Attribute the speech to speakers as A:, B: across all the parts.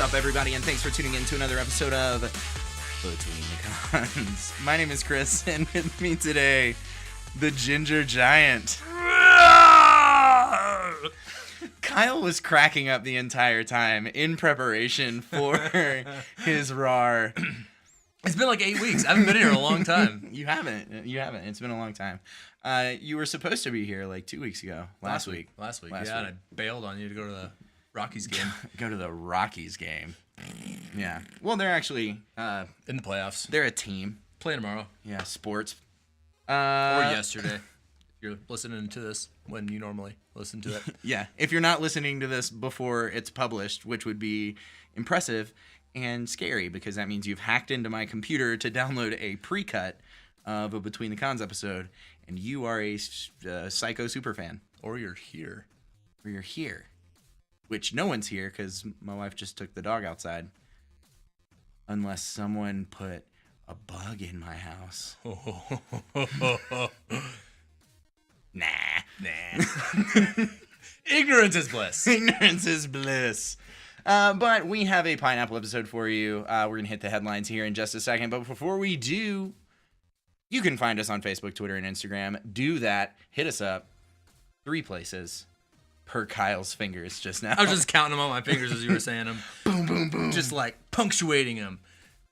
A: up, everybody, and thanks for tuning in to another episode of Between the Cons. My name is Chris, and with me today, the Ginger Giant. Kyle was cracking up the entire time in preparation for his roar.
B: It's been like 8 weeks. I haven't been here in a long time.
A: You haven't. It's been a long time. You were supposed to be here like 2 weeks ago. Last week.
B: And I bailed on you to go to the Rockies game.
A: Go to the Rockies game. Yeah. Well, they're actually
B: in the playoffs.
A: They're a team.
B: Play tomorrow.
A: Yeah, sports.
B: Or yesterday. If you're listening to this when you normally listen to it.
A: Yeah. If you're not listening to this before it's published, which would be impressive and scary because that means you've hacked into my computer to download a pre-cut of a Between the Cons episode, and you are a psycho superfan.
B: Or you're here.
A: Which no one's here because my wife just took the dog outside. Unless someone put a bug in my house. Nah.
B: Ignorance is bliss.
A: Ignorance is bliss. But we have a pineapple episode for you. We're going to hit the headlines here in just a second. But before we do, you can find us on Facebook, Twitter, and Instagram. Do that. Hit us up. 3 places. Per Kyle's fingers just now.
B: I was just counting them on my fingers as you were saying them.
A: Boom, boom, boom.
B: Just like punctuating them.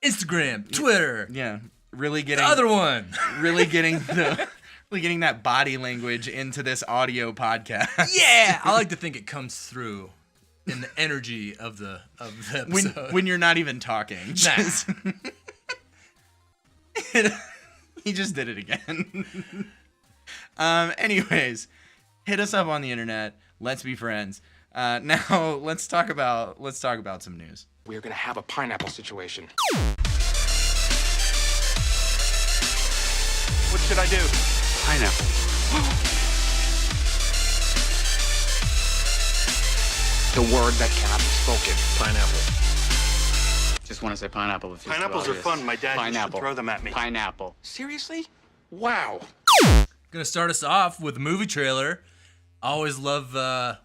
B: Instagram, Twitter.
A: Yeah. Really getting
B: the other one.
A: Really getting that body language into this audio podcast.
B: Yeah. I like to think it comes through in the energy of the episode.
A: When you're not even talking.
B: Nah.
A: He just did it again. Anyways, hit us up on the internet. Let's be friends. Now let's talk about some news.
C: We're gonna have a pineapple situation. What should I do? Pineapple. The word that cannot be spoken. Pineapple.
D: Just want to say pineapple. If
C: Pineapples are fun. My dad used to
D: Pineapple.
C: throw them at me.
D: Pineapple.
C: Seriously? Wow.
B: Gonna start us off with a movie trailer. I always love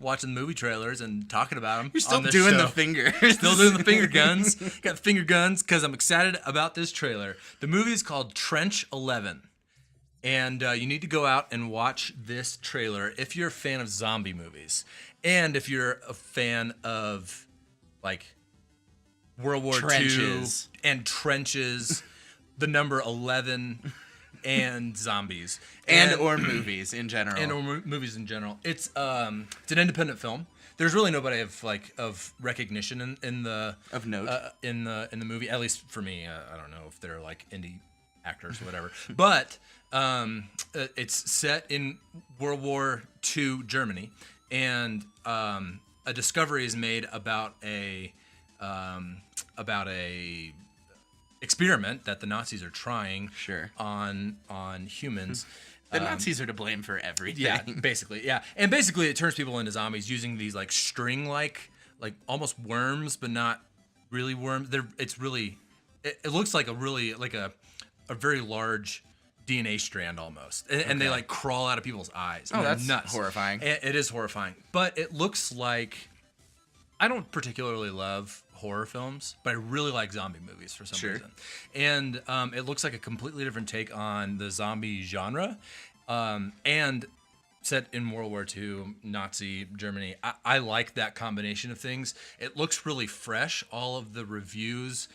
B: watching movie trailers and talking about them.
A: You're still
B: on this
A: doing
B: show.
A: the fingers.
B: Still doing the finger guns. Got the finger guns because I'm excited about this trailer. The movie is called Trench 11. And you need to go out and watch this trailer if you're a fan of zombie movies. And if you're a fan of, like, World War II and trenches, the number 11, and zombies.
A: Or movies in general.
B: Movies in general. It's an independent film. There's really nobody of recognition in the
A: of note
B: in the movie. At least for me, I don't know if they're like indie actors or whatever. But it's set in World War II Germany, and a discovery is made about a experiment that the Nazis are trying on humans.
A: The Nazis are to blame for everything.
B: Yeah, basically, yeah. And basically it turns people into zombies using these like string-like, like almost worms, but not really worms. It looks like a very large DNA strand almost. And they like crawl out of people's eyes.
A: Oh, that's
B: nuts.
A: Horrifying.
B: It is horrifying. But it looks like, I don't particularly love horror films, but I really like zombie movies for some reason. And it looks like a completely different take on the zombie genre, and set in World War II, Nazi Germany. I like that combination of things. It looks really fresh. All of the reviews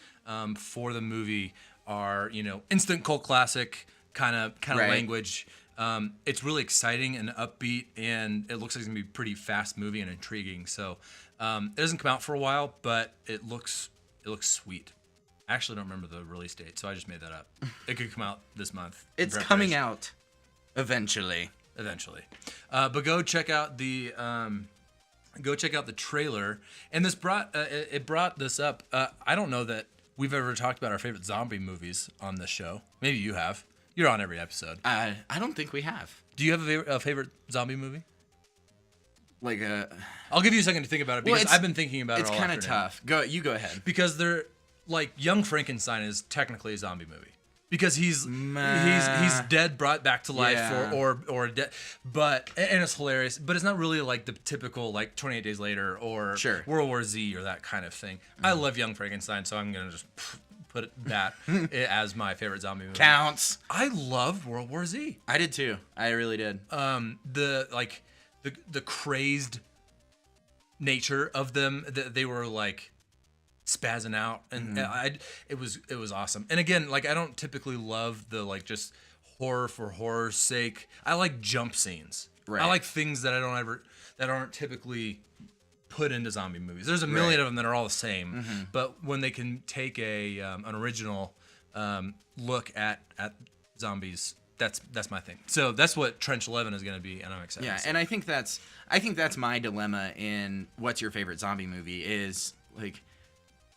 B: for the movie are, instant cult classic kind of language. It's really exciting and upbeat, and it looks like it's gonna be pretty fast moving and intriguing. So it doesn't come out for a while, but it looks sweet. I actually don't remember the release date, so I just made that up. It could come out this month.
A: It's coming out eventually.
B: But go check out the trailer. And this brought this up. I don't know that we've ever talked about our favorite zombie movies on this show. Maybe you have. You're on every episode.
A: I don't think we have.
B: Do you have a favorite zombie movie?
A: I'll
B: give you a second to think about it because I've been thinking about it all afternoon.
A: It's kind of tough. You go ahead.
B: Because they're like Young Frankenstein is technically a zombie movie. because he's dead brought back to life or dead, but and it's hilarious, but it's not really like the typical like 28 Days Later or World War Z or that kind of thing. I love Young Frankenstein, so I'm gonna just put that as my favorite zombie movie.
A: Counts.
B: I loved World War Z.
A: I did too. I really did.
B: The crazed nature of them, they were like spazzing out, and it was awesome. And again, like I don't typically love the like just horror for horror's sake. I like jump scenes. Right. I like things that aren't typically put into zombie movies. There's a million of them that are all the same, but when they can take an original look at zombies, that's my thing. So that's what Trench 11 is going to be, and I'm excited.
A: Yeah, and I think that's my dilemma in what's your favorite zombie movie is like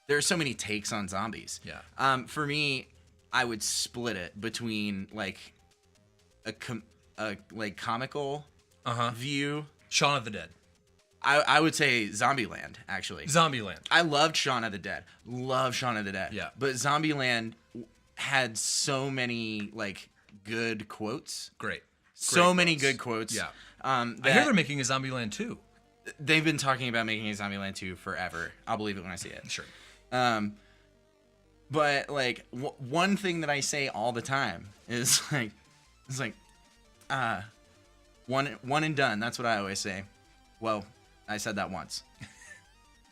A: there are so many takes on zombies.
B: Yeah.
A: For me, I would split it between like a comical view.
B: Shaun of the Dead.
A: I would say Zombieland, actually.
B: Zombieland.
A: I loved Shaun of the Dead. Love Shaun of the Dead.
B: Yeah.
A: But Zombieland had so many like good quotes.
B: Great
A: Many good quotes.
B: Yeah. I hear they're making a Zombieland 2.
A: They've been talking about making a Zombieland 2 forever. I'll believe it when I see it.
B: Sure.
A: But like one thing that I say all the time is one and done. That's what I always say. Well, I said that once.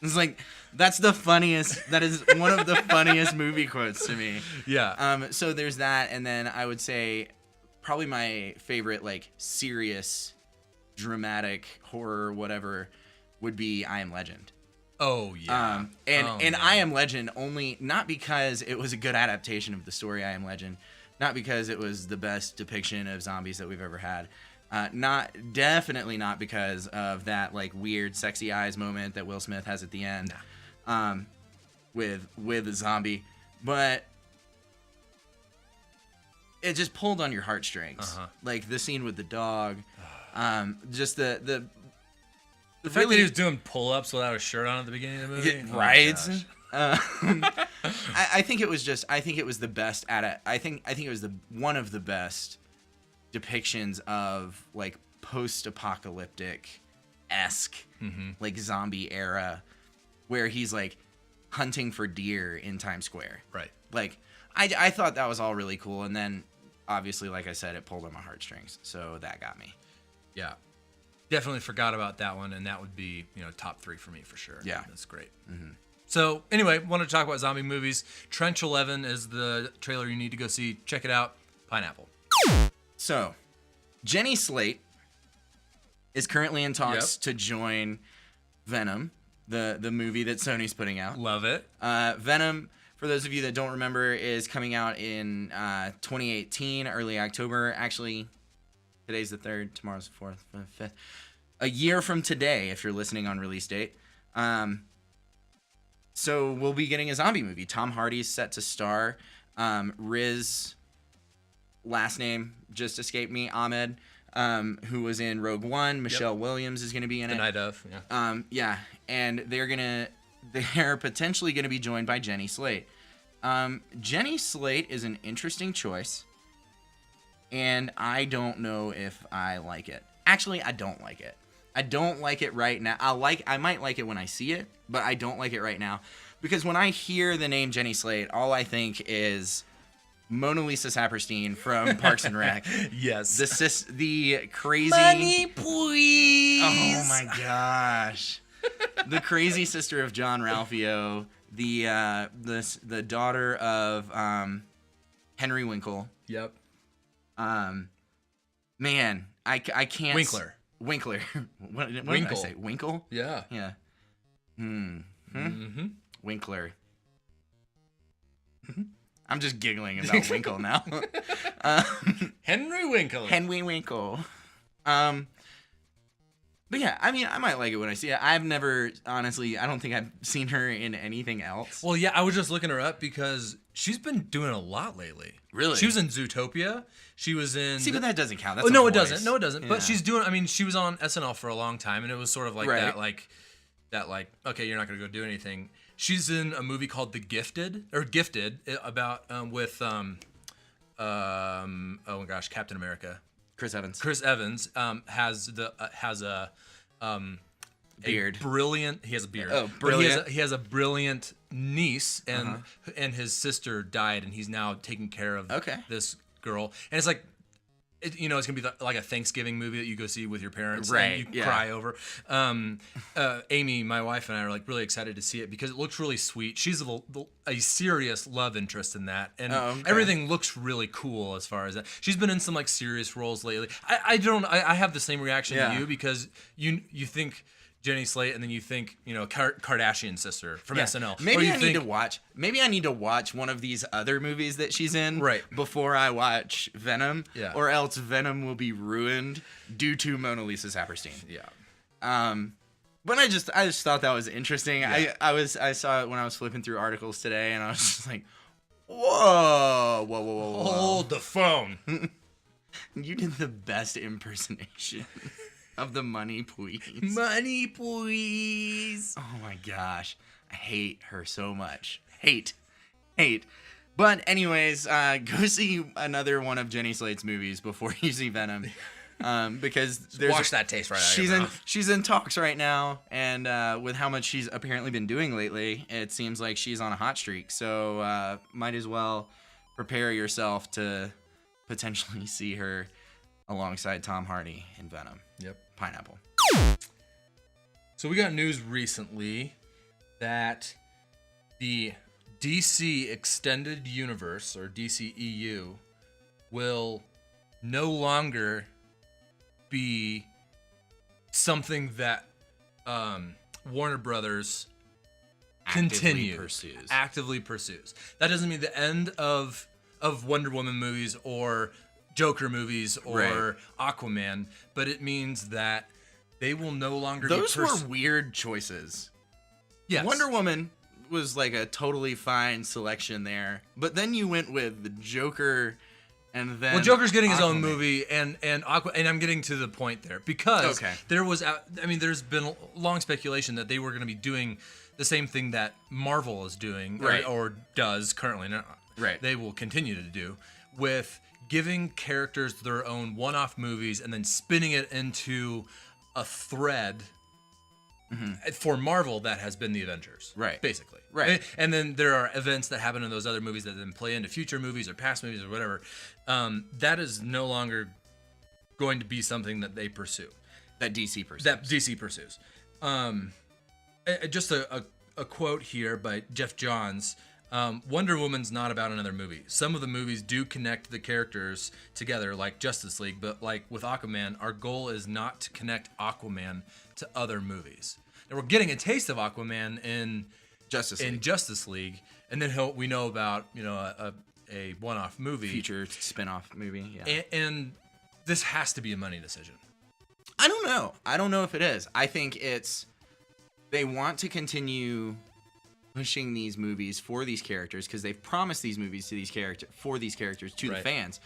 A: It's like that's the funniest. That is one of the funniest movie quotes to me.
B: Yeah.
A: So there's that, and then I would say probably my favorite like serious, dramatic horror whatever would be I Am Legend.
B: Oh yeah.
A: And I Am Legend only not because it was a good adaptation of the story I Am Legend, not because it was the best depiction of zombies that we've ever had. Definitely not because of that like weird sexy eyes moment that Will Smith has at the end, with a zombie, but it just pulled on your heartstrings. Like the scene with the dog, just the
B: fact that he was doing pull-ups without a shirt on at the beginning of the movie,
A: right? I think it was the best I think it was one of the best depictions of like post-apocalyptic esque like zombie era where he's like hunting for deer in Times Square.
B: Right.
A: Like I thought that was all really cool, and then obviously like I said it pulled on my heartstrings, so that got me.
B: Yeah. Definitely forgot about that one, and that would be, top 3 for me for sure.
A: Yeah.
B: That's great. So anyway, wanted to talk about zombie movies. Trench 11 is the trailer you need to go see. Check it out. Pineapple.
A: So, Jenny Slate is currently in talks to join Venom, the movie that Sony's putting out.
B: Love it.
A: Venom, for those of you that don't remember, is coming out in 2018, early October. Actually, today's the 3rd, tomorrow's the 4th, 5th. A year from today, if you're listening on release date. So we'll be getting a zombie movie. Tom Hardy's set to star. Riz, last name just escaped me, Ahmed, who was in Rogue One. Michelle Williams is going to be in it.
B: The night of, yeah.
A: Yeah, and they're potentially going to be joined by Jenny Slate. Jenny Slate is an interesting choice, and I don't know if I like it. Actually, I don't like it. I don't like it right now. I might like it when I see it, but I don't like it right now because when I hear the name Jenny Slate, all I think is Mona Lisa Saperstein from Parks and Rec.
B: Yes.
A: The crazy
B: money, please.
A: Oh my gosh. The crazy sister of John Ralphio, the daughter of Henry Winkle.
B: Yep.
A: Man, I can't.
B: Winkler.
A: What did I say? Winkle?
B: Yeah.
A: Yeah. Winkler. I'm just giggling about Winkle now.
B: Henry Winkle.
A: Henry Winkle. But yeah, I mean, I might like it when I see it. I've never, honestly, I don't think I've seen her in anything else.
B: Well, yeah, I was just looking her up because she's been doing a lot lately.
A: Really?
B: She was in Zootopia. She was in...
A: See, but that doesn't count. That's
B: no, it doesn't. No, it doesn't.
A: Yeah.
B: But she's doing... I mean, she was on SNL for a long time, and it was sort of like that, okay, you're not going to go do anything. She's in a movie called Gifted, about, with, oh my gosh, Captain America.
A: Chris Evans.
B: Chris Evans has a
A: Beard.
B: He has a beard.
A: Oh,
B: But
A: brilliant.
B: He has a brilliant niece, and his sister died, and he's now taking care of this girl. And it's like, it's gonna be like a Thanksgiving movie that you go see with your parents,
A: Right,
B: and you
A: yeah.
B: cry over. Amy, my wife, and I are like really excited to see it because it looks really sweet. She's a serious love interest in that, and everything looks really cool as far as that. She's been in some like serious roles lately. I have the same reaction to you because you think Jenny Slate, and then you think, Kardashian sister from SNL.
A: Maybe I need to watch one of these other movies that she's in before I watch Venom, or else Venom will be ruined due to Mona Lisa Saperstein.
B: Yeah.
A: But I just thought that was interesting. Yeah. I saw it when I was flipping through articles today, and I was just like, whoa.
B: Hold the phone.
A: You did the best impersonation of the Money Please.
B: Money Please.
A: Oh my gosh. I hate her so much. Hate. But anyways, go see another one of Jenny Slate's movies before you see Venom. Because there's
B: wash that taste right out of your mouth.
A: She's in talks right now, and with how much she's apparently been doing lately, it seems like she's on a hot streak. So might as well prepare yourself to potentially see her alongside Tom Hardy in Venom.
B: Yep.
A: Pineapple.
B: So we got news recently that the DC Extended Universe, or DCEU, will no longer be something that Warner Brothers actively pursues. That doesn't mean the end of Wonder Woman movies or Joker movies or Aquaman, but it means that they will no longer
A: Those were weird choices.
B: Yes.
A: Wonder Woman was like a totally fine selection there, but then you went with the Joker, and then
B: Joker's getting his own movie, and I'm getting to the point there because there's been long speculation that they were going to be doing the same thing that Marvel is doing or does currently. They will continue to do with giving characters their own one-off movies and then spinning it into a thread for Marvel that has been the Avengers. Basically. And then there are events that happen in those other movies that then play into future movies or past movies or whatever. That is no longer going to be something that they pursue.
A: That DC pursues.
B: Just a quote here by Jeff Johns. Wonder Woman's not about another movie. Some of the movies do connect the characters together, like Justice League, but like with Aquaman, our goal is not to connect Aquaman to other movies. And we're getting a taste of Aquaman in Justice League, and then we know about a one-off movie,
A: feature spin-off movie. Yeah.
B: And this has to be a money decision.
A: I don't know if it is. I think they want to continue pushing these movies for these characters because they've promised these movies to these characters to the fans.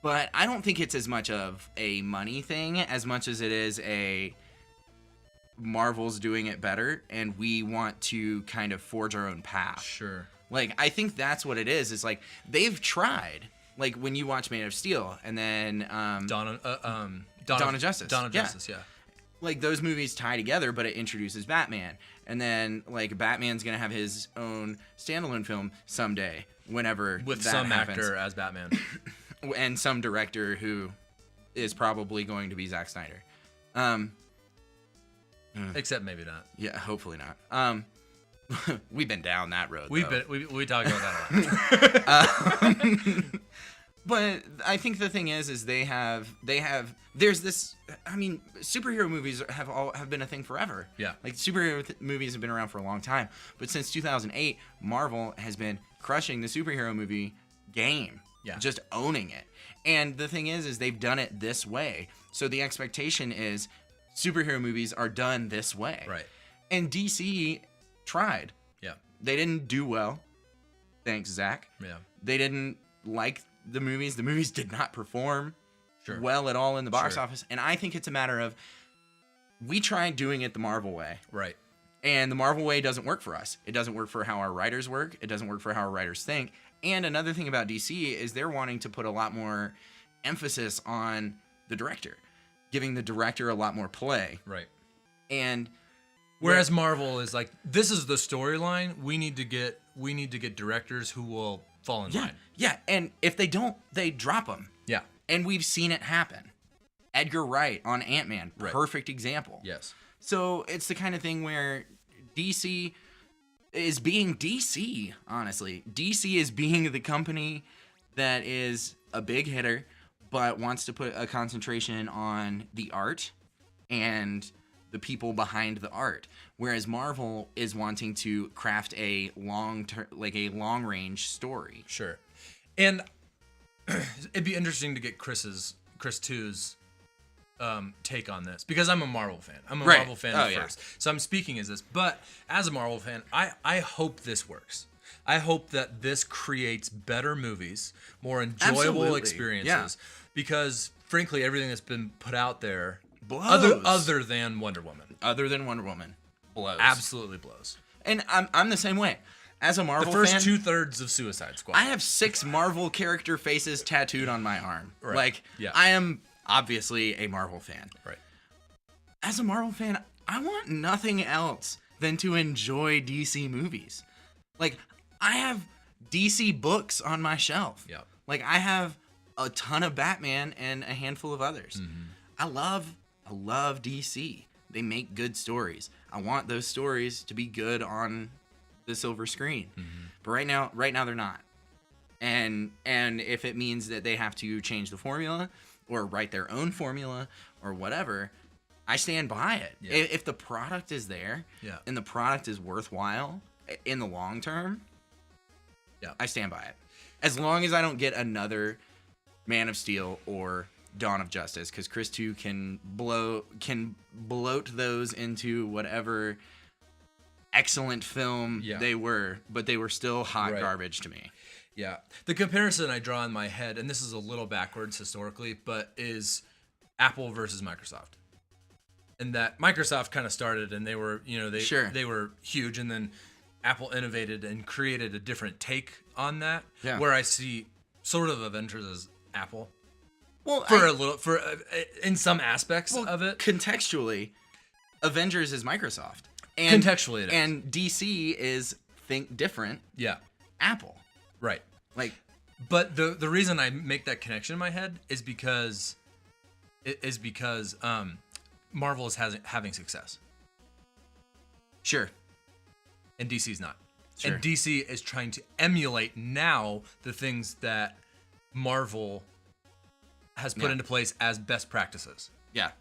A: But I don't think it's as much of a money thing as much as it is a Marvel's doing it better and we want to kind of forge our own path.
B: Sure.
A: Like, I think that's what it is. It's like they've tried. Like when you watch Man of Steel and then Dawn of Justice. Yeah. Like those movies tie together, but it introduces Batman. And then like Batman's going to have his own standalone film someday, whenever
B: with
A: that
B: some
A: happens.
B: actor as Batman.
A: And some director who is probably going to be Zack Snyder.
B: Except maybe not.
A: Yeah, hopefully not. We've been down that road.
B: We talked about that a lot.
A: But I think the thing is there's this. I mean, superhero movies have been a thing forever.
B: Yeah,
A: like superhero movies have been around for a long time. But since 2008, Marvel has been crushing the superhero movie game.
B: Yeah,
A: just owning it. And the thing is they've done it this way. So the expectation is superhero movies are done this way.
B: Right.
A: And DC tried.
B: Yeah.
A: They didn't do well. Thanks, Zach.
B: Yeah.
A: They didn't like the movies. The movies did not perform well at all in the box office. And I think it's a matter of we tried doing it the Marvel way.
B: Right.
A: And the Marvel way doesn't work for us. It doesn't work for how our writers work. It doesn't work for how our writers think. And another thing about DC is they're wanting to put a lot more emphasis on the director, giving the director a lot more play.
B: Right.
A: And
B: whereas Marvel is like, this is the storyline. We need to get directors who will fall in line.
A: Yeah, and if they don't, they drop them.
B: Yeah.
A: And we've seen it happen. Edgar Wright on Ant-Man, perfect example.
B: Yes.
A: So it's the kind of thing where DC is being DC, honestly. DC is being the company that is a big hitter, but wants to put a concentration on the art and the people behind the art. Whereas Marvel is wanting to craft a long-range story.
B: Sure. And it'd be interesting to get Chris 2's take on this, because I'm a Marvel fan. I'm a Marvel fan first. So I'm speaking as this. But as a Marvel fan, I hope this works. I hope that this creates better movies, more enjoyable experiences. Because, frankly, everything that's been put out there, other than Wonder Woman.
A: Blows.
B: Absolutely blows.
A: And I'm the same way. As a Marvel fan,
B: the first 2/3 of Suicide Squad.
A: I have 6 Marvel character faces tattooed on my arm.
B: Right.
A: Like, I am obviously a Marvel fan.
B: Right.
A: As a Marvel fan, I want nothing else than to enjoy DC movies. Like, I have DC books on my shelf.
B: Yeah.
A: Like, I have a ton of Batman and a handful of others.
B: Mm-hmm.
A: I love DC. They make good stories. I want those stories to be good on the silver screen.
B: Mm-hmm.
A: But right now they're not. And if it means that they have to change the formula or write their own formula or whatever, I stand by it.
B: Yeah.
A: If the product is there and the product is worthwhile in the long term, I stand by it. As long as I don't get another Man of Steel or Dawn of Justice, because Chris 2 can bloat those into whatever excellent film they were, but they were still hot garbage to me.
B: Yeah. The comparison I draw in my head, and this is a little backwards historically, but is Apple versus Microsoft. And that Microsoft kind of started, and they were, they were huge, and then Apple innovated and created a different take on that. Yeah. Where I see sort of Avengers as Apple. Well, in some aspects of it.
A: Contextually, Avengers is Microsoft. And,
B: contextually it is.
A: And DC is think different.
B: Yeah.
A: Apple.
B: Right.
A: Like,
B: but the reason I make that connection in my head is because Marvel is having success.
A: Sure.
B: And DC's not.
A: Sure.
B: And DC is trying to emulate now the things that Marvel has put into place as best practices.
A: Yeah.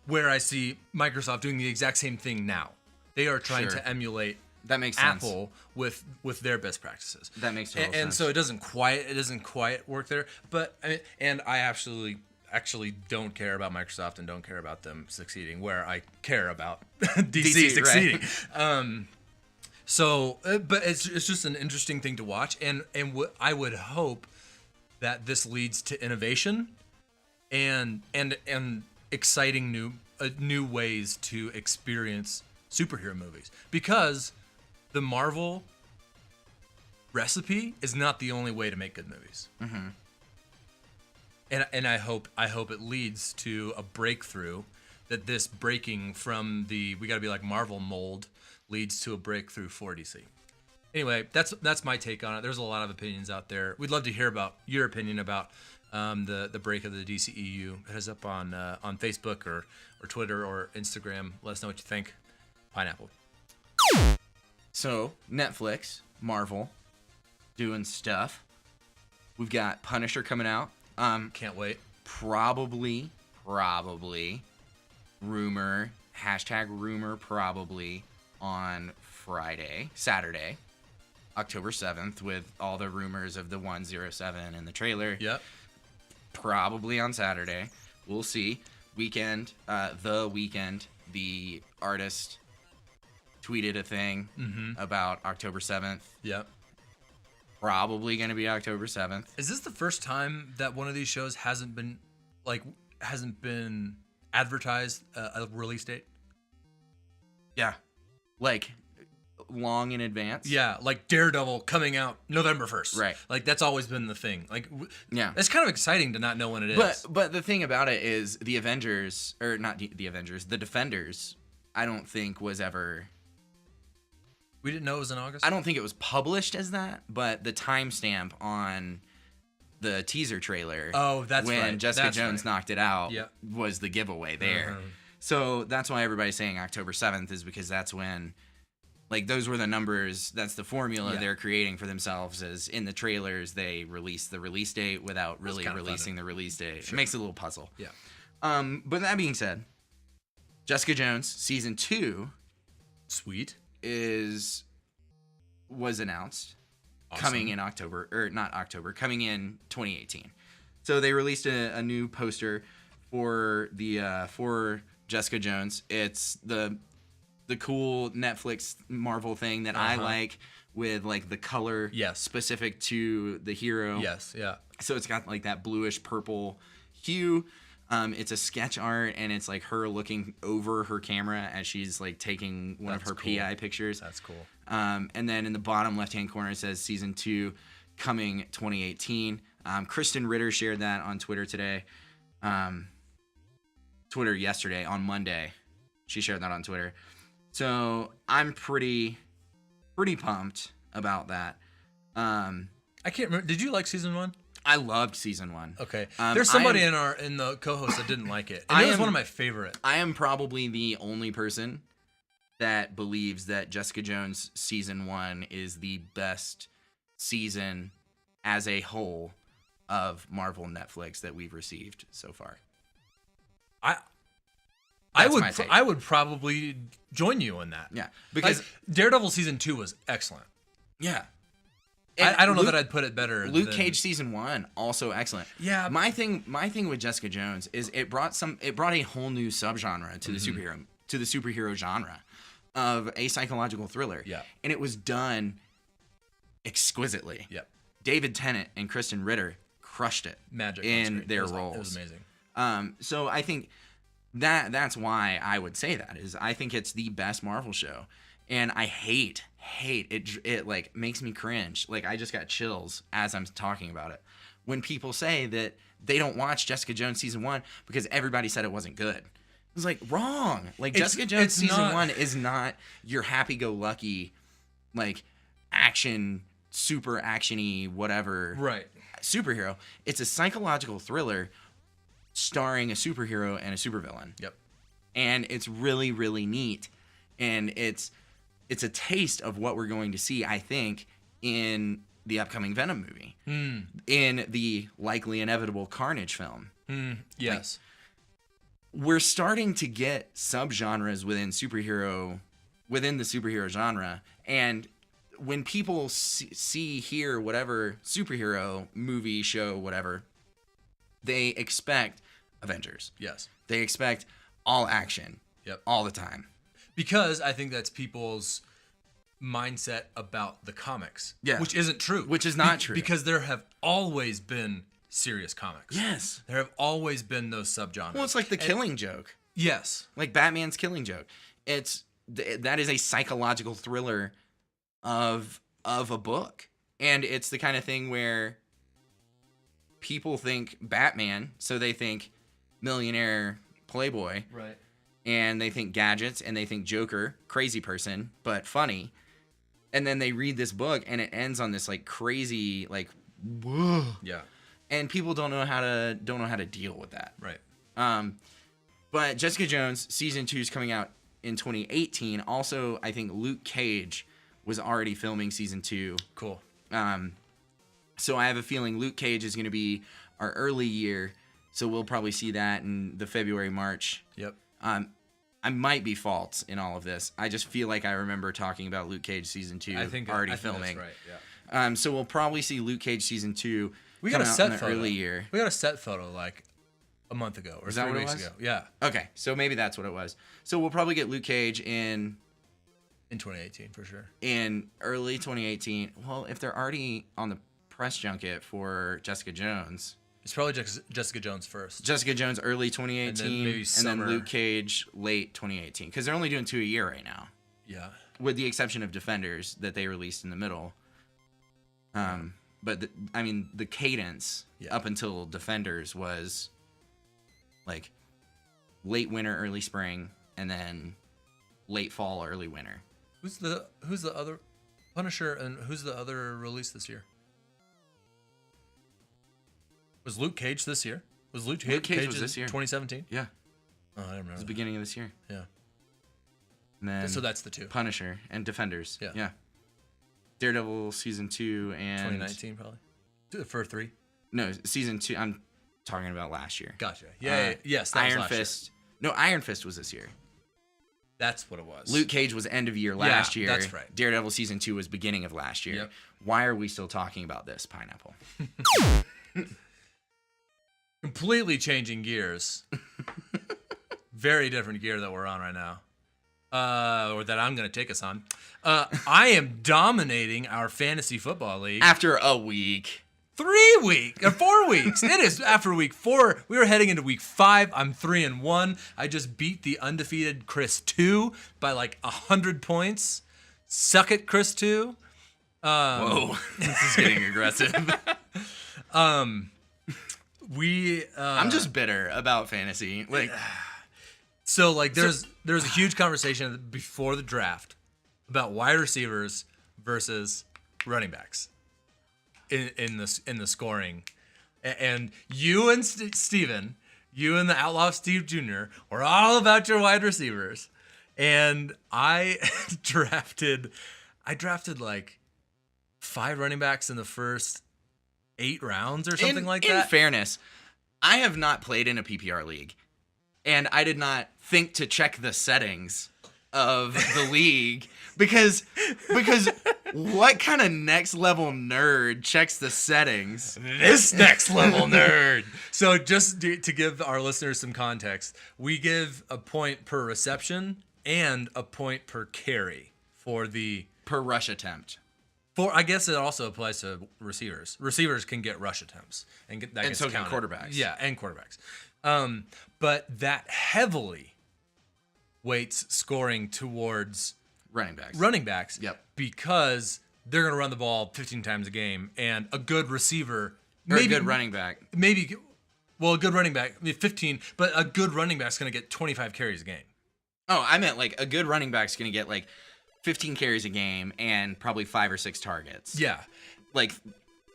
B: Where I see Microsoft doing the exact same thing now. They are trying to emulate
A: that makes
B: Apple with their best practices.
A: That makes total sense.
B: And so it doesn't quite work there. But I actually don't care about Microsoft and don't care about them succeeding, where I care about DC succeeding. Right. But it's just an interesting thing to watch, and I would hope that this leads to innovation and exciting new ways to experience superhero movies, because the Marvel recipe is not the only way to make good movies.
A: Mm-hmm.
B: And I hope it leads to a breakthrough, that this breaking from the we got to be like Marvel mold leads to a breakthrough for DC. Anyway, that's my take on it. There's a lot of opinions out there. We'd love to hear about your opinion about the break of the DCEU. Hit us up on Facebook or Twitter or Instagram. Let us know what you think. Pineapple.
A: So, Netflix, Marvel, doing stuff. We've got Punisher coming out.
B: Can't wait.
A: Probably, rumor, probably on Saturday, October 7th, with all the rumors of the 107 in the trailer.
B: Yep.
A: Probably on Saturday. We'll see. The Weekend, the artist tweeted a thing about October 7th.
B: Yep.
A: Probably going to be October 7th.
B: Is this the first time that one of these shows hasn't been advertised a release date?
A: Yeah. Like, long in advance.
B: Yeah, like Daredevil coming out November 1st.
A: Right.
B: Like that's always been the thing. Like
A: Yeah.
B: it's kind of exciting to not know when it is.
A: But the thing about it is the Avengers, or not the Avengers, the Defenders, I don't think was ever...
B: We didn't know it was in August?
A: I don't think it was published as that, but the timestamp on the teaser trailer when Jessica Jones knocked it out was the giveaway there.
B: Uh-huh.
A: So that's why everybody's saying October 7th is because that's when, like, those were the numbers. That's the formula they're creating for themselves. Is in the trailers they release the release date without really releasing the release date. Sure. It makes it a little puzzle.
B: Yeah.
A: But that being said, Jessica Jones season 2,
B: sweet,
A: was announced.
B: Awesome.
A: Coming in October, or not October, coming in 2018. So they released a new poster for Jessica Jones. It's the cool Netflix Marvel thing that I like, with like the color specific to the hero.
B: Yes, yeah.
A: So it's got like that bluish purple hue. It's a sketch art, and it's like her looking over her camera as she's like taking one of her PI pictures.
B: That's cool.
A: And then in the bottom left-hand corner it says season 2 coming 2018. Kristen Ritter shared that on Twitter today. Twitter yesterday on Monday. She shared that on Twitter. So I'm pretty pumped about that.
B: I can't remember. Did you like season 1?
A: I loved season 1.
B: Okay. There's somebody in the co-host that didn't like it. And it was one of my favorite.
A: I am probably the only person that believes that Jessica Jones season 1 is the best season as a whole of Marvel Netflix that we've received so far.
B: I would probably join you on that.
A: Yeah, because
B: Daredevil season 2 was excellent.
A: Yeah.
B: I don't know that I'd put it better.
A: Luke Cage season 1 also excellent.
B: Yeah.
A: My thing with Jessica Jones is it brought a whole new subgenre to the superhero genre of a psychological thriller.
B: Yeah.
A: And it was done exquisitely.
B: Yep.
A: David Tennant and Kristen Ritter crushed it in their roles.
B: It was amazing.
A: So I think that's why I would say that is I think it's the best Marvel show. And I hate it like makes me cringe. Like I just got chills as I'm talking about it. When people say that they don't watch Jessica Jones season 1 because everybody said it wasn't good. It's like wrong. Like Jessica Jones season 1 is not your happy-go-lucky like action, super actiony, whatever superhero. It's a psychological thriller starring a superhero and a supervillain.
B: Yep. And
A: it's really, really neat. And it's a taste of what we're going to see, I think, in the upcoming Venom movie. In the likely inevitable Carnage film.
B: Yes.
A: Like, we're starting to get subgenres within the superhero genre, and when people hear whatever superhero movie, show, whatever, they expect Avengers.
B: Yes.
A: They expect all action.
B: Yep.
A: All the time.
B: Because I think that's people's mindset about the comics.
A: Yeah.
B: Which isn't true.
A: Which is not true.
B: Because there have always been serious comics.
A: Yes.
B: There have always been those subgenres.
A: Well, it's like the Killing Joke.
B: Yes.
A: Like Batman's Killing Joke. That is a psychological thriller of a book. And it's the kind of thing where people think Batman, so they think millionaire playboy.
B: Right.
A: And they think gadgets, and they think Joker, crazy person, but funny. And then they read this book, and it ends on this like crazy, like, whoa.
B: Yeah.
A: And people don't know how to deal with that.
B: Right.
A: But Jessica Jones season 2 is coming out in 2018. Also, I think Luke Cage was already filming season 2.
B: Cool.
A: So I have a feeling Luke Cage is going to be our early year. So we'll probably see that in the February, March.
B: Yep.
A: I might be false in all of this. I just feel like I remember talking about Luke Cage season 2 already filming.
B: That's right. Yeah.
A: So we'll probably see Luke Cage season 2
B: we got a set photo.
A: Early year.
B: We got a set photo like a month ago or 3 weeks ago. Yeah.
A: Okay, so maybe that's what it was. So we'll probably get Luke Cage in
B: 2018 for sure.
A: In early 2018. Well, if they're already on the press junket for Jessica Jones.
B: It's probably Jessica Jones first.
A: Jessica Jones early 2018,
B: and then
A: Luke Cage late 2018, because they're only doing 2 a year right now.
B: Yeah.
A: with the exception of Defenders that they released in the middle. But the cadence up until Defenders was like late winter, early spring, and then late fall, early winter.
B: Who's the other Punisher, and who's the other release this year? Was Luke Cage this year? Was Luke Cage
A: was this year?
B: 2017?
A: Yeah.
B: Oh, I don't remember.
A: It was the beginning of this year.
B: Yeah.
A: And then
B: So that's the two.
A: Punisher and Defenders.
B: Yeah.
A: Daredevil season 2 and
B: 2019 probably. For 3.
A: No, season 2. I'm talking about last year.
B: Gotcha. Yeah. Yes. That
A: Iron
B: was last
A: Fist. No, Iron Fist was this year.
B: That's what it was.
A: Luke Cage was end of year last year.
B: That's right.
A: Daredevil season 2 was beginning of last year.
B: Yep.
A: Why are we still talking about this, Pineapple?
B: Completely changing gears. Very different gear that we're on right now. Or that I'm going to take us on. I am dominating our fantasy football league.
A: After a week.
B: 4 weeks. It is after week 4. We were heading into week 5. I'm 3-1. I just beat the undefeated Chris 2 by like 100 points. Suck it, Chris 2.
A: Whoa, this is getting aggressive.
B: I'm
A: just bitter about fantasy. Like,
B: so like there's a huge conversation before the draft about wide receivers versus running backs in the scoring, and you and Steven, you and the Outlaw Steve Jr. were all about your wide receivers, and I drafted like 5 running backs in the first 8 rounds or something like that.
A: In fairness, I have not played in a PPR league, and I did not think to check the settings of the league because what kind of next level nerd checks the settings?
B: This next level nerd. So just to give our listeners some context, we give a point per reception and a point per carry
A: per rush attempt.
B: I guess it also applies to receivers. Receivers can get rush attempts, and
A: so can
B: counted.
A: quarterbacks.
B: Yeah, and quarterbacks. But that heavily weights scoring towards
A: running backs.
B: Yep. Because they're going to run the ball 15 times a game, and a good receiver,
A: or a good running back,
B: a good running back, 15, but a good running back's going to get 25 carries a game.
A: Oh, I meant like a good running back's going to get like 15 carries a game and probably 5 or 6 targets.
B: Yeah.
A: Like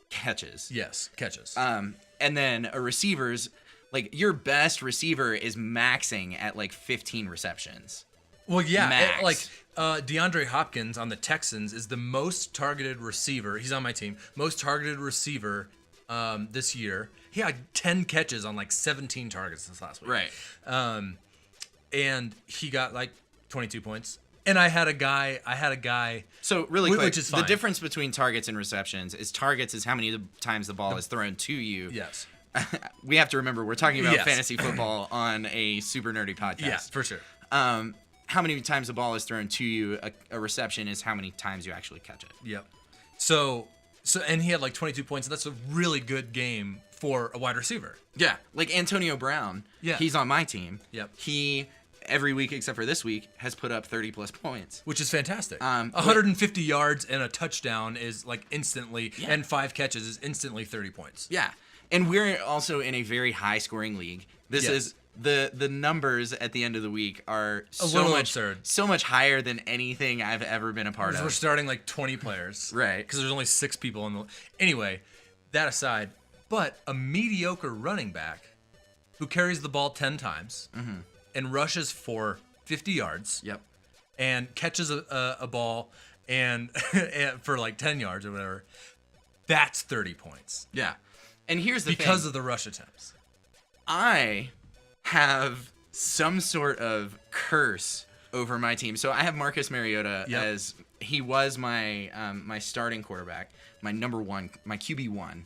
A: catches.
B: Yes, catches.
A: And then a receiver's, like your best receiver is maxing at like 15 receptions.
B: Well, yeah.
A: Max.
B: DeAndre Hopkins on the Texans is the most targeted receiver. He's on my team. Most targeted receiver this year. He had 10 catches on like 17 targets this last week.
A: Right.
B: And he got like 22 points. And I had a guy.
A: So really quick,
B: which is fine.
A: The difference between targets and receptions is targets is how many times the ball is thrown to you.
B: Yes.
A: We have to remember we're talking about fantasy football on a super nerdy podcast.
B: Yeah, for sure.
A: How many times the ball is thrown to you? A reception is how many times you actually catch it.
B: Yep. So and he had like 22 points. And that's a really good game for a wide receiver.
A: Yeah, like Antonio Brown.
B: Yeah.
A: He's on my team.
B: Yep.
A: He every week except for this week has put up 30 plus points,
B: which is fantastic. 150 yards and a touchdown is like instantly, and 5 catches is instantly 30 points.
A: Yeah, and we're also in a very high scoring league. This is the numbers at the end of the week are
B: absurd,
A: so much higher than anything I've ever been a part of.
B: We're starting like 20 players,
A: right?
B: Because there's only 6 people in the. Anyway, that aside, but a mediocre running back who carries the ball 10 times. Mm-hmm. And rushes for 50 yards.
A: Yep.
B: And catches a ball and for like 10 yards or whatever. That's 30 points.
A: Yeah. And here's the thing.
B: Because of the rush attempts.
A: I have some sort of curse over my team. So I have Marcus Mariota as he was my my starting quarterback, my number 1, my QB1.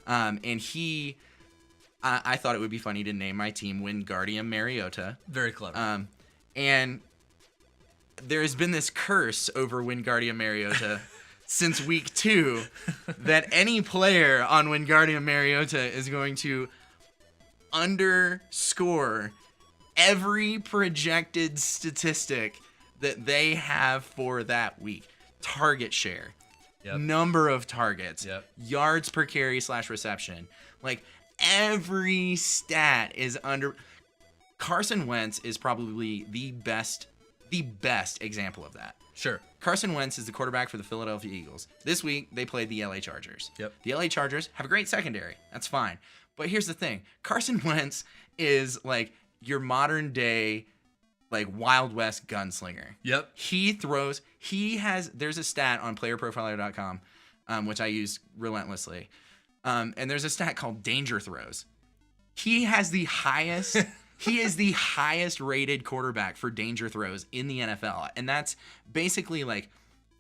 A: And he I thought it would be funny to name my team Wingardium Mariota.
B: Very clever.
A: And there has been this curse over Wingardium Mariota since week 2 that any player on Wingardium Mariota is going to underscore every projected statistic that they have for that week. Target share,
B: Yep.
A: number of targets,
B: Yep.
A: yards per carry / reception. Like every stat is under. Carson Wentz is probably the best example of that.
B: Sure.
A: Carson Wentz is the quarterback for the Philadelphia Eagles. This week, they played the LA Chargers.
B: Yep.
A: The LA Chargers have a great secondary. That's fine. But here's the thing. Carson Wentz is like your modern day, like Wild West gunslinger.
B: Yep.
A: There's a stat on playerprofiler.com, which I use relentlessly. And there's a stat called danger throws. He has the highest... He is the highest rated quarterback for danger throws in the NFL. And that's basically like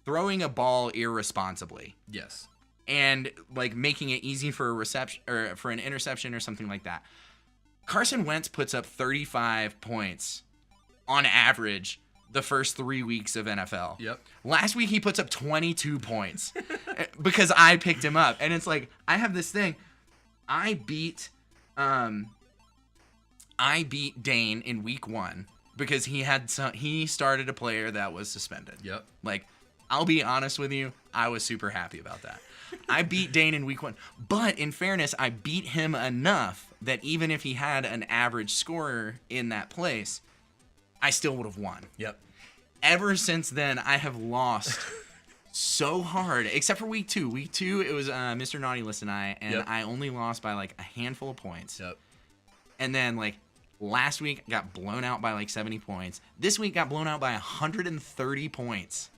A: throwing a ball irresponsibly
B: Yes.
A: and like making it easy for a reception or for an interception or something like that. Carson Wentz puts up 35 points on average the first 3 weeks of NFL.
B: Yep.
A: Last week he puts up 22 points because I picked him up. And it's like, I have this thing. I beat Dane in week 1 because he started a player that was suspended.
B: Yep.
A: Like, I'll be honest with you, I was super happy about that. I beat Dane in week 1, but in fairness, I beat him enough that even if he had an average scorer in that place, I still would have won.
B: Yep.
A: Ever since then, I have lost so hard, except for week 2. Week 2, it was Mr. Naughty List and I I only lost by like a handful of points.
B: Yep.
A: And then like last week got blown out by like 70 points. This week got blown out by 130 points.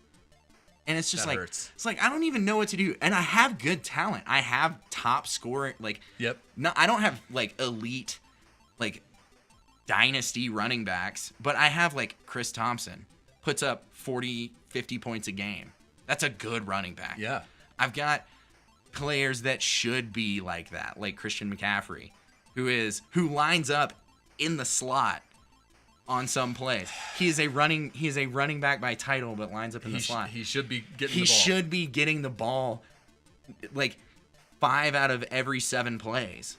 A: And it's just
B: That
A: like
B: hurts.
A: it's like I don't even know what to do. And I have good talent. I have top scorer like
B: Yep.
A: No, I don't have like elite like dynasty running backs, but I have like Chris Thompson puts up 40, 50 points a game. That's a good running back.
B: Yeah.
A: I've got players that should be like that, like Christian McCaffrey, who lines up in the slot on some plays. He is a running back by title, but lines up in the slot.
B: He should be getting
A: He
B: the ball.
A: should be getting the ball like 5 out of every 7 plays.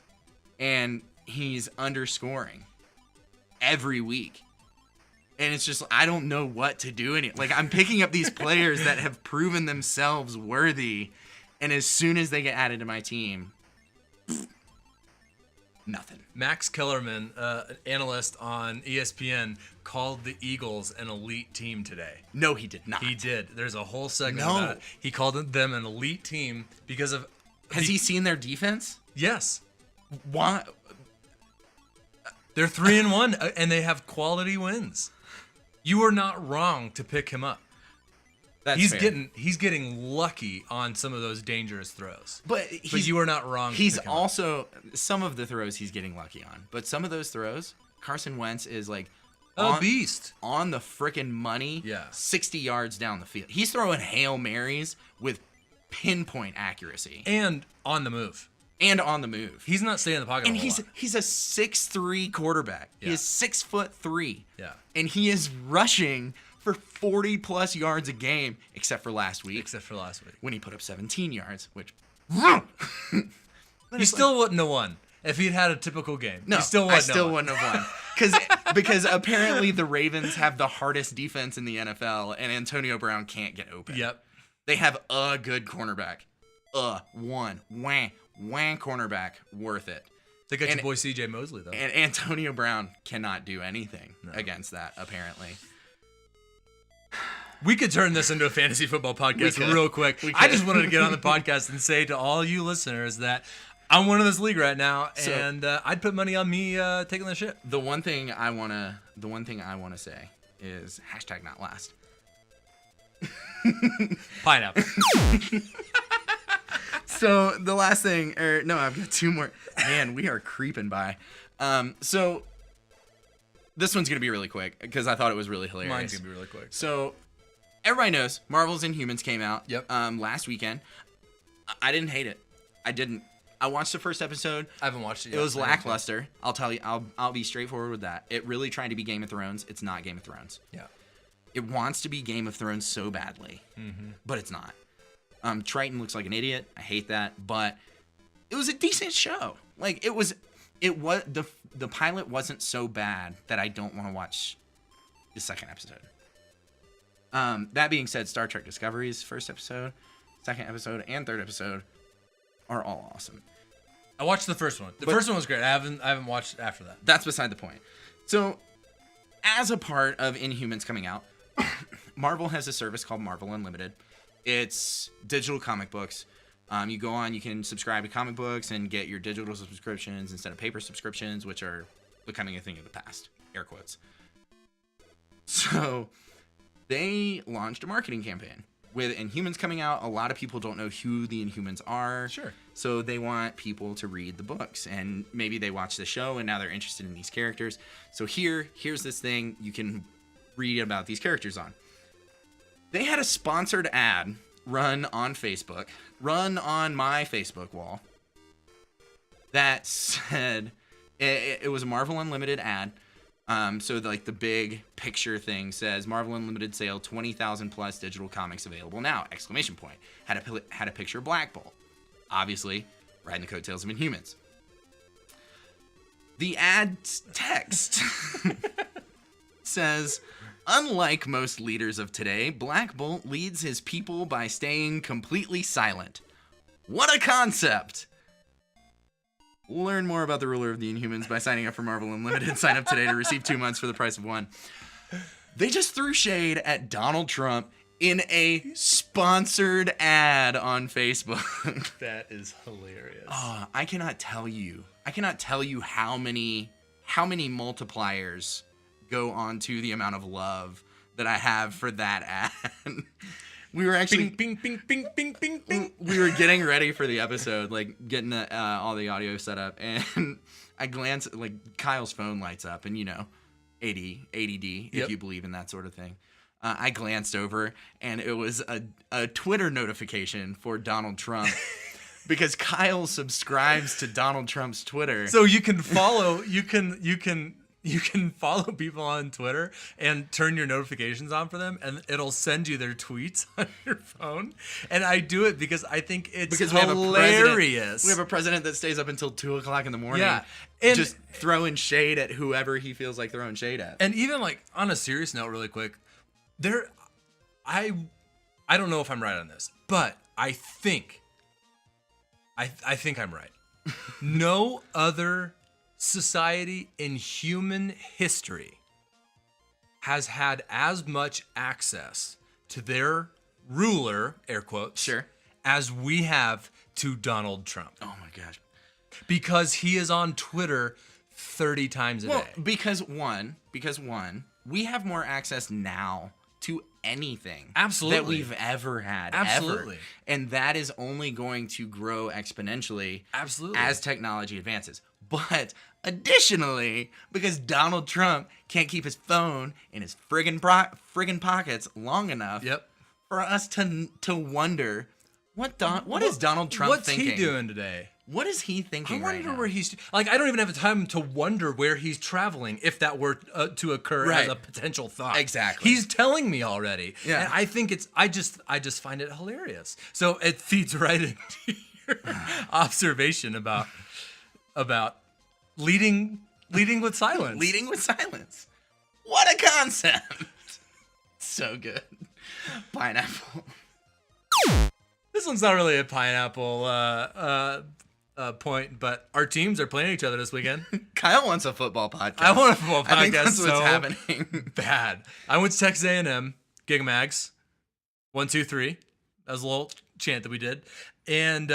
A: And he's underscoring every week. And it's just, I don't know what to do in it. Like, I'm picking up these players that have proven themselves worthy, and as soon as they get added to my team, nothing.
B: Max Kellerman, an analyst on ESPN, called the Eagles an elite team today.
A: No, he did not.
B: He did. There's a whole segment
A: No.
B: about it. He called them an elite team because of...
A: Has he seen their defense?
B: Yes.
A: Why?
B: They're 3-1, and they have quality wins. You are not wrong to pick him up.
A: That's
B: He's
A: fair.
B: getting lucky on some of those dangerous throws.
A: But
B: you are not wrong.
A: He's
B: to pick him up.
A: also, some of the throws he's getting lucky on. But some of those throws, Carson Wentz is like
B: a beast.
A: On the frickin' money,
B: Yeah.
A: 60 yards down the field. He's throwing Hail Marys with pinpoint accuracy.
B: And on the move.
A: And on the move.
B: He's not staying in the pocket
A: And
B: a whole lot.
A: he's a 6'3" quarterback.
B: Yeah.
A: He is 6'3".
B: Yeah.
A: And he is rushing for 40 plus yards a game, except for last week.
B: Except for last week.
A: When he put up 17 yards, which
B: He still wouldn't have won if he'd had a typical game.
A: no,
B: he still
A: I
B: wouldn't
A: still
B: have won.
A: wouldn't have won. Because apparently the Ravens have the hardest defense in the NFL, and Antonio Brown can't get open.
B: Yep.
A: They have a good cornerback. One cornerback worth it.
B: They got
A: And-
B: your boy C.J. Mosley, though.
A: And Antonio Brown cannot do anything against that, apparently.
B: We could turn this into a fantasy football podcast
A: could.
B: real quick.
A: We
B: I
A: could.
B: just wanted to get on the podcast and say to all you listeners that I'm winning this league right now,
A: So-
B: and I'd put money on me taking the shit.
A: The one thing I wanna say is #NotLast.
B: Pineapple.
A: So the last thing, I've got 2 more. Man, we are creeping by. So this one's gonna be really quick because I thought it was really hilarious.
B: Mine's gonna be really quick.
A: So everybody knows Marvel's Inhumans came out.
B: Yep.
A: Last weekend. I didn't hate it. I didn't. I watched the first episode.
B: I haven't watched it yet.
A: It was lackluster. I'll tell you. I'll be straightforward with that. It really tried to be Game of Thrones. It's not Game of Thrones.
B: Yeah.
A: It wants to be Game of Thrones so badly, but it's not. Triton looks like an idiot. I hate that, but it was a decent show. Like it was the pilot wasn't so bad that I don't want to watch the second episode. That being said, Star Trek Discovery's first episode, second episode, and third episode are all awesome.
B: I watched the first one. The first one was great. I haven't watched after that.
A: That's beside the point. So, as a part of Inhumans coming out, Marvel has a service called Marvel Unlimited. It's digital comic books. You go on, you can subscribe to comic books and get your digital subscriptions instead of paper subscriptions, which are becoming a thing of the past. Air quotes. So, they launched a marketing campaign. With Inhumans coming out, a lot of people don't know who the Inhumans are.
B: Sure.
A: So they want people to read the books. And maybe they watch the show and now they're interested in these characters. So here's this thing you can read about these characters on. They had a sponsored ad run on Facebook, run on my Facebook wall, that said, it was a Marvel Unlimited ad. So like the big picture thing says Marvel Unlimited sale, 20,000 plus digital comics available now! ! Had a picture of Black Bolt, obviously riding the coattails of Inhumans. The ad's text says, unlike most leaders of today, Black Bolt leads his people by staying completely silent. What a concept! Learn more about the ruler of the Inhumans by signing up for Marvel Unlimited. Sign up today to receive 2 months for the price of one. They just threw shade at Donald Trump in a sponsored ad on Facebook.
B: That is hilarious.
A: Oh, I cannot tell you how many multipliers go on to the amount of love that I have for that ad. We were actually
B: Bing, bing, bing, bing, bing, bing.
A: we were getting ready for the episode, like getting all the audio set up, and I glance, like Kyle's phone lights up, and ADD, if you believe in that sort of thing. I glanced over, and it was a Twitter notification for Donald Trump. Because Kyle subscribes to Donald Trump's Twitter.
B: So you can follow, you can follow people on Twitter and turn your notifications on for them, and it'll send you their tweets on your phone. And I do it because I think it's hilarious.
A: We have a president that stays up until 2:00 in the morning,
B: and
A: just throwing shade at whoever he feels like throwing shade at.
B: And even like on a serious note, really quick, I don't know if I'm right on this, but I think I'm right. No other society in human history has had as much access to their ruler, air quotes,
A: Sure,
B: as we have to Donald Trump.
A: Oh my gosh.
B: Because he is on Twitter 30 times a day.
A: Because one, we have more access now to anything
B: Absolutely.
A: that we've ever had.
B: Absolutely.
A: Ever. And that is only going to grow exponentially
B: Absolutely.
A: as technology advances. But additionally, because Donald Trump can't keep his phone in his friggin' pockets long enough for us to wonder what is Donald Trump thinking?
B: What's he doing today?
A: What is he thinking right now?
B: I wonder where he's... Like, I don't even have the time to wonder where he's traveling if that were to occur as a potential thought.
A: Exactly.
B: He's telling me already.
A: Yeah.
B: And I think it's... I just find it hilarious. So it feeds right into your observation about leading with silence.
A: Leading with silence. What a concept. So good. Pineapple.
B: This one's not really a pineapple point, but our teams are playing each other this weekend.
A: Kyle wants a football podcast.
B: I want a football podcast.
A: I think that's what's
B: so
A: happening.
B: Bad. I went to Texas A&M, Gigamags, 1, 2, 3. That was a little chant that we did. And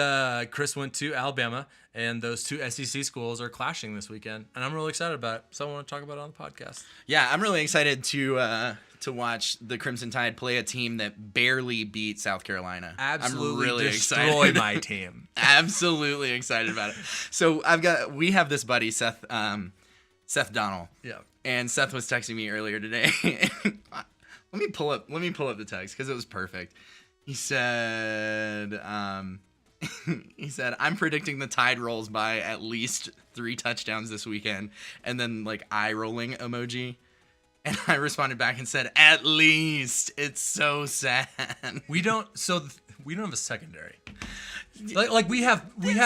B: Chris went to Alabama, and those two SEC schools are clashing this weekend. And I'm really excited about it, so I want to talk about it on the podcast.
A: Yeah, I'm really excited to watch the Crimson Tide play a team that barely beat South Carolina.
B: Absolutely,
A: I'm really
B: destroy
A: excited.
B: my team.
A: Absolutely excited about it. So we have this buddy Seth Donnell.
B: Yeah. And
A: Seth was texting me earlier today. Let me pull up the text because it was perfect. He said, I'm predicting the Tide rolls by at least 3 touchdowns this weekend, and then like eye rolling emoji. And I responded back and said, at least. It's so sad.
B: We don't have a secondary. Like we have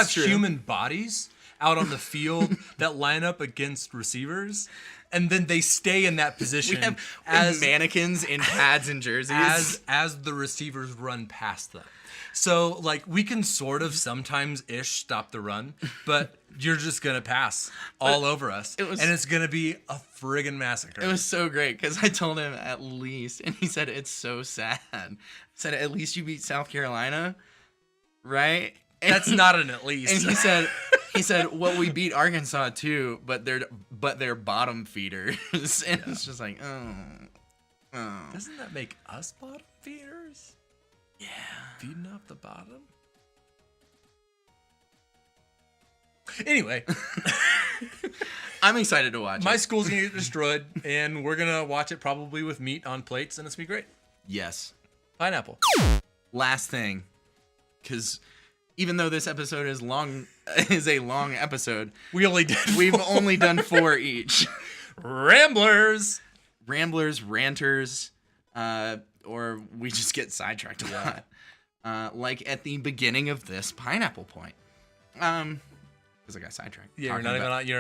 A: true.
B: human bodies, out on the field that line up against receivers, and then they stay in that position
A: We have
B: as
A: mannequins in pads and jerseys.
B: as the receivers run past them. So, like, we can sort of sometimes-ish stop the run, but you're just going to pass all over us. And it's going to be a friggin' massacre.
A: It was so great because I told him at least, and he said, it's so sad. I said, at least you beat South Carolina, right? And
B: That's not an at least.
A: And he said, well, we beat Arkansas too, but they're bottom feeders. And it's just like, oh.
B: Doesn't that make us bottom feeders?
A: Yeah.
B: Feeding off the bottom? Anyway.
A: I'm excited to watch
B: My
A: it.
B: school's going to get destroyed, and we're going to watch it probably with meat on plates, and it's going to be great.
A: Yes.
B: Pineapple.
A: Last thing, because even though this episode is a long episode, we've only done 4 each.
B: Ramblers,
A: ranters, or we just get sidetracked a lot. Like at the beginning of this pineapple point. Because I got sidetracked.
B: Yeah, you're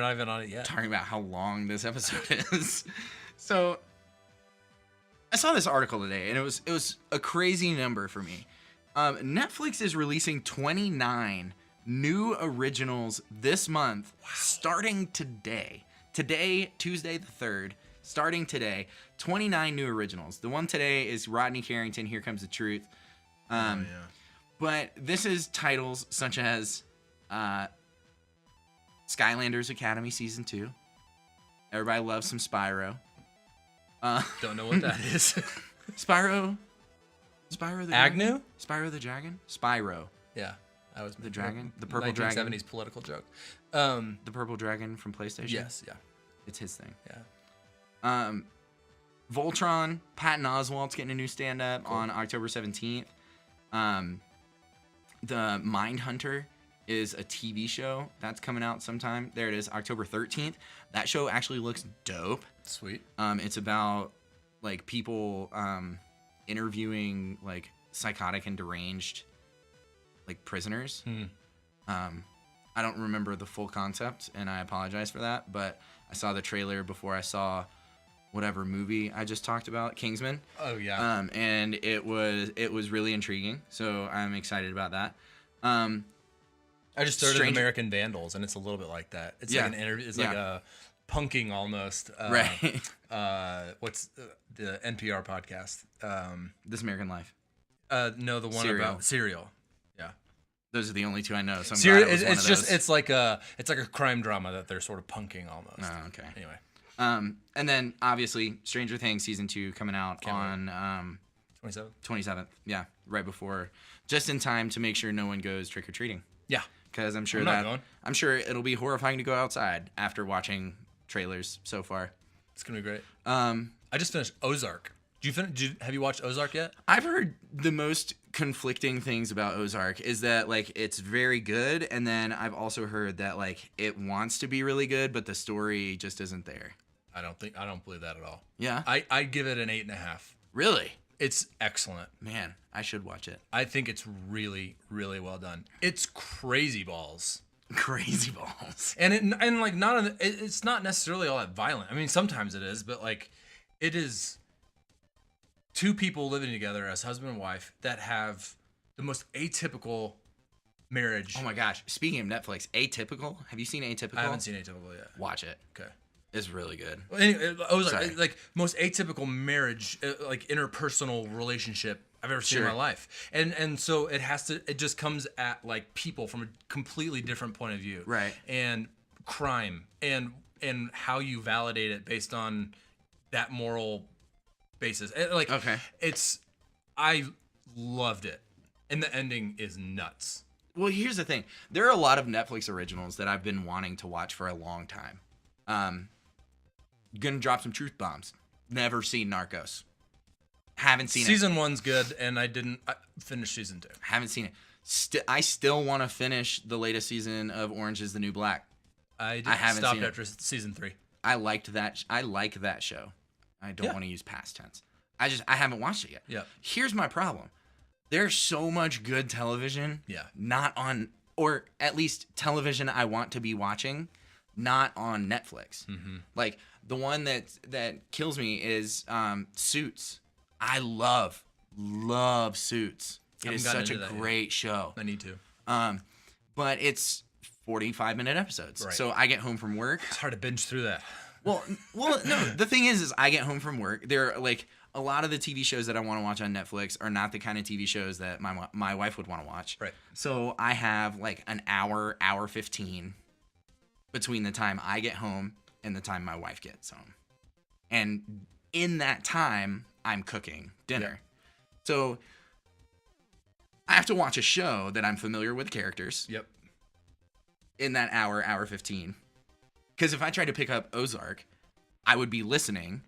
B: not even on it yet.
A: Talking about how long this episode is. So I saw this article today, and it was a crazy number for me. Netflix is releasing 29 new originals this month, starting today. Today, Tuesday the 3rd, starting today, 29 new originals. The one today is Rodney Carrington, Here Comes the Truth. But this is titles such as Skylanders Academy Season 2. Everybody loves some Spyro.
B: Don't know what that is.
A: Spyro the
B: Agnew?
A: Dragon? Spyro the Dragon? Spyro.
B: Yeah. That was
A: The dragon? The purple dragon?
B: 1970s political joke.
A: The purple dragon from PlayStation?
B: Yes, yeah.
A: It's his thing.
B: Yeah.
A: Voltron, Patton Oswalt's getting a new stand-up on October 17th. The Mindhunter is a TV show that's coming out sometime. There it is, October 13th. That show actually looks dope.
B: Sweet.
A: It's about like people interviewing like psychotic and deranged like prisoners. I don't remember the full concept, and I apologize for that, but I saw the trailer before I saw whatever movie I just talked about, Kingsman.
B: Oh yeah.
A: And it was really intriguing, so I'm excited about that.
B: I just started American Vandals, and it's a little bit like that. It's like an interview. It's like a punking almost.
A: Right.
B: What's the NPR podcast?
A: This American Life.
B: No, the one
A: Serial.
B: about Serial. Yeah.
A: Those are the only two I know. So I'm
B: Serial.
A: glad it was one of those.
B: It's like a crime drama that they're sort of punking almost.
A: Oh, okay.
B: Anyway.
A: And then obviously Stranger Things season 2 coming out on 27th. Yeah, right before, just in time to make sure no one goes trick or treating.
B: Yeah.
A: Because I'm sure I'm sure it'll be horrifying to go outside after watching trailers so far.
B: It's gonna be great. I just finished Ozark. Have you watched Ozark yet?
A: I've heard the most conflicting things about Ozark is that like it's very good, and then I've also heard that like it wants to be really good, but the story just isn't there.
B: I don't believe that at all.
A: Yeah,
B: I give it an 8.5.
A: Really?
B: It's excellent.
A: Man, I should watch it.
B: I think it's really, really well done. It's crazy balls.
A: Crazy balls.
B: And like it's not necessarily all that violent. I mean, sometimes it is, but like it is two people living together as husband and wife that have the most atypical marriage.
A: Oh my gosh. Speaking of Netflix, Atypical. Have you seen Atypical?
B: I haven't seen Atypical yet.
A: Watch it.
B: Okay.
A: It's really good.
B: Well, anyway, Ozark, like most atypical marriage, like interpersonal relationship I've ever seen in my life. And so it just comes at like people from a completely different point of view.
A: Right.
B: And crime and how you validate it based on that moral basis. Like,
A: okay.
B: I loved it. And the ending is nuts.
A: Well, here's the thing. There are a lot of Netflix originals that I've been wanting to watch for a long time. Gonna drop some truth bombs. Never seen Narcos. Haven't seen
B: Season 1's good, and I finished Season 2.
A: Haven't seen it. I still want to finish the latest season of Orange is the New Black.
B: I
A: haven't
B: stopped
A: seen it.
B: after Season 3.
A: I liked that. I like that show. I don't want to use past tense. I haven't watched it yet.
B: Yeah.
A: Here's my problem. There's so much good television.
B: Yeah.
A: Not on or at least television I want to be watching, not on Netflix. Like the one that kills me is Suits. I love Suits. It is such a great show.
B: I need to.
A: But it's 45-minute episodes.
B: Right.
A: So I get home from work.
B: It's hard to binge through that.
A: Well, no. The thing is I get home from work. There are like a lot of the TV shows that I want to watch on Netflix are not the kind of TV shows that my wife would want to watch.
B: Right.
A: So I have like an hour 15 between the time I get home and the time my wife gets home. And in that time, I'm cooking dinner. Yeah. So I have to watch a show that I'm familiar with characters.
B: Yep.
A: In that hour 15. Because if I tried to pick up Ozark, I would be listening.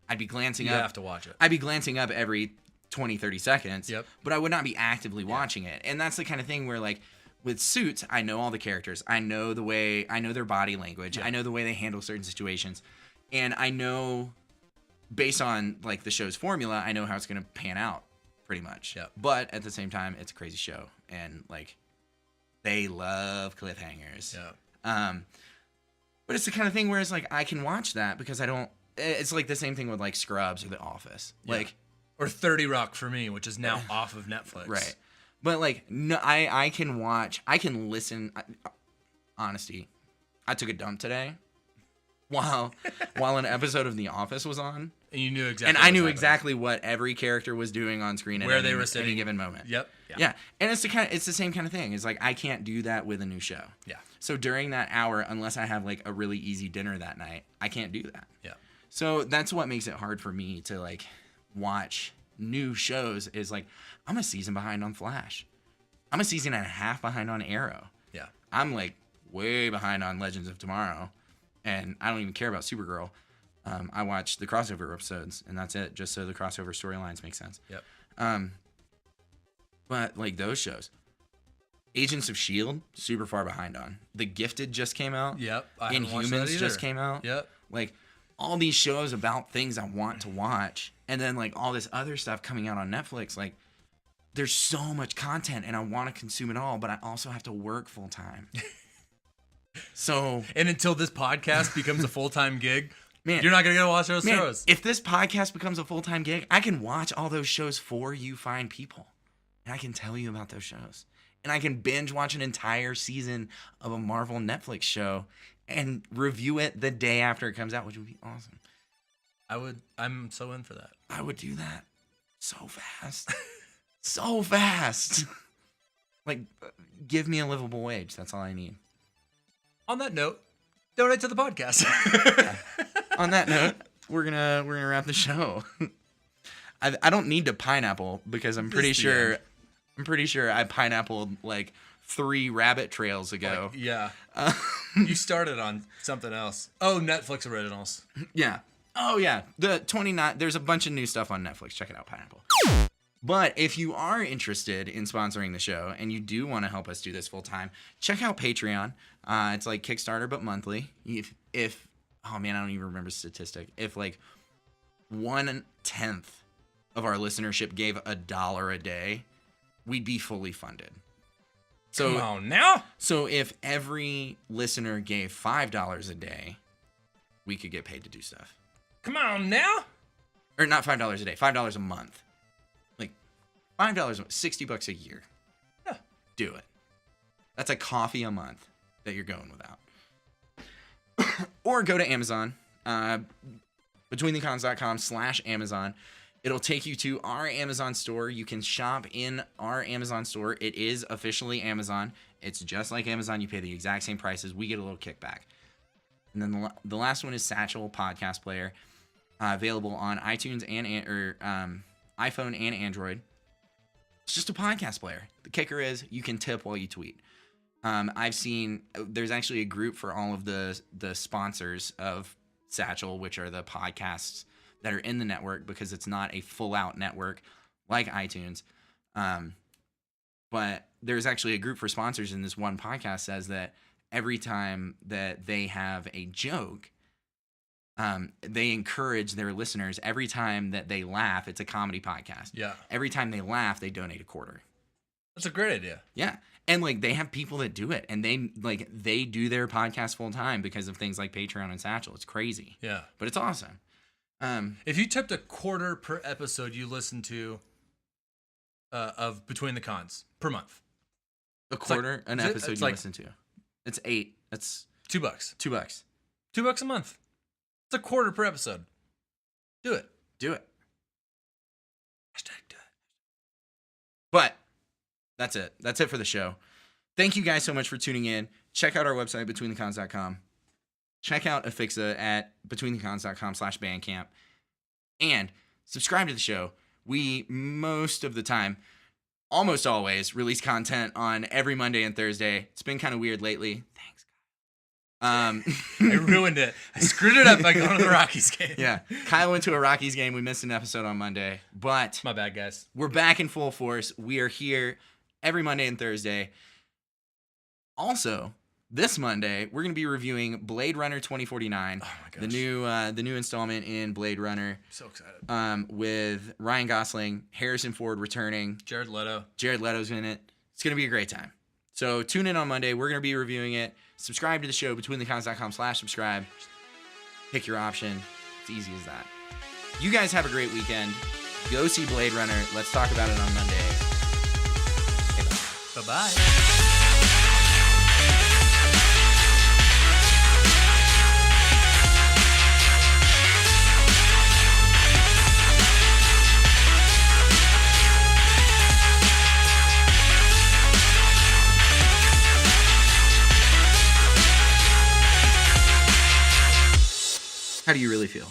A: I'd be glancing up.
B: You have to watch it.
A: I'd be glancing up every 20, 30 seconds.
B: Yep.
A: But I would not be actively watching it. And that's the kind of thing where, like, with Suits, I know all the characters. I know their body language.
B: Yep.
A: I know the way they handle certain situations. And I know, based on, like, the show's formula, I know how it's going to pan out, pretty much.
B: Yep.
A: But at the same time, it's a crazy show. And, like, they love cliffhangers.
B: Yeah.
A: But it's the kind of thing where it's like, I can watch that because I don't... It's like the same thing with, like, Scrubs or The Office.
B: Yeah.
A: Like...
B: Or 30 Rock for me, which is now off of Netflix.
A: Right. But, like, no, I can watch... I can listen... Honesty. I took a dump today while an episode of The Office was on.
B: And you knew exactly
A: And
B: what
A: I knew
B: happened.
A: exactly what every character was doing on screen
B: Where
A: at
B: they were
A: any
B: sitting.
A: given moment.
B: Yep.
A: Yeah. And it's the same kind of thing. It's like, I can't do that with a new show.
B: Yeah.
A: So during that hour, unless I have, like, a really easy dinner that night, I can't do that.
B: Yeah.
A: So that's what makes it hard for me to, like, watch new shows is, like, I'm a season behind on Flash. I'm a season and a half behind on Arrow.
B: Yeah.
A: I'm, like, way behind on Legends of Tomorrow. And I don't even care about Supergirl. I watch the crossover episodes, and that's it, just so the crossover storylines make sense.
B: Yep.
A: But, like, those shows. Agents of S.H.I.E.L.D., super far behind on. The Gifted just came out.
B: Yep. I haven't watched that
A: Inhumans
B: either.
A: just came out.
B: Yep.
A: Like, all these shows about things I want to watch, and then, like, all this other stuff coming out on Netflix. Like, there's so much content, and I want to consume it all, but I also have to work full time. So...
B: And until this podcast becomes a full-time gig,
A: Man,
B: you're not going to get to watch those shows.
A: If this podcast becomes a full-time gig, I can watch all those shows for you fine people. And I can tell you about those shows. And I can binge watch an entire season of a Marvel Netflix show and review it the day after it comes out, which would be awesome.
B: I'm so in for that.
A: I would do that so fast. So fast. Like, give me a livable wage. That's all I need.
B: On that note, donate to the podcast.
A: On that note, we're gonna wrap the show. I don't need to pineapple because I'm pretty sure I pineappled like 3 rabbit trails ago.
B: Like, yeah. You started on something else. Oh, Netflix originals.
A: Yeah. Oh yeah. The 29. There's a bunch of new stuff on Netflix. Check it out, pineapple. But if you are interested in sponsoring the show and you do want to help us do this full time, check out Patreon. It's like Kickstarter but monthly. If oh man, I don't even remember the statistic. If like 1/10 of our listenership gave $1 a day, we'd be fully funded. So
B: come on now.
A: So if every listener gave $5 a day, we could get paid to do stuff.
B: Come on now.
A: Or not $5 a day, $5 a month. Like $5, $60 a year.
B: Yeah.
A: Do it. That's a coffee a month that you're going without. Or go to Amazon, betweenthecons.com/Amazon. It'll take you to our Amazon store. You can shop in our Amazon store. It is officially Amazon. It's just like Amazon. You pay the exact same prices. We get a little kickback. And then the last one is Satchel Podcast Player, available on iTunes and iPhone and Android. It's just a podcast player. The kicker is you can tip while you tweet. I've seen there's actually a group for all of the sponsors of Satchel, which are the podcasts that are in the network, because it's not a full out network like iTunes. But there's actually a group for sponsors, and this one podcast says that every time that they have a joke, they encourage their listeners, every time that they laugh, it's a comedy podcast.
B: Yeah.
A: Every time they laugh, they donate $0.25.
B: That's a great idea.
A: Yeah. And like they have people that do it, and they do their podcast full time because of things like Patreon and Satchel. It's crazy.
B: Yeah.
A: But it's awesome.
B: If you tipped $0.25 per episode you listen to of Between the Cons per month.
A: A quarter an episode you listen to. It's 8. That's
B: $2.
A: $2.
B: $2 a month. It's a quarter per episode. Do it.
A: Do it.
B: Hashtag do it.
A: But that's it. That's it for the show. Thank you guys so much for tuning in. Check out our website, betweenthecons.com. Check out Afixa at betweenthecons.com/bandcamp. And subscribe to the show. We, most of the time, almost always, release content on every Monday and Thursday. It's been kind of weird lately. Thanks,
B: I ruined it. I screwed it up by going to the Rockies game.
A: Yeah. Kyle went to a Rockies game. We missed an episode on Monday. But
B: My bad, guys.
A: we're back in full force. We are here every Monday and Thursday. Also, this Monday, we're going to be reviewing Blade Runner 2049.
B: Oh my gosh.
A: The new installment in Blade Runner.
B: So excited.
A: With Ryan Gosling, Harrison Ford returning.
B: Jared Leto.
A: Jared Leto's in it. It's going to be a great time. So tune in on Monday. We're going to be reviewing it. Subscribe to the show, betweenthecons.com/subscribe. Pick your option. It's easy as that. You guys have a great weekend. Go see Blade Runner. Let's talk about it on Monday. Okay, bye.
B: Bye-bye.
A: How do you really feel?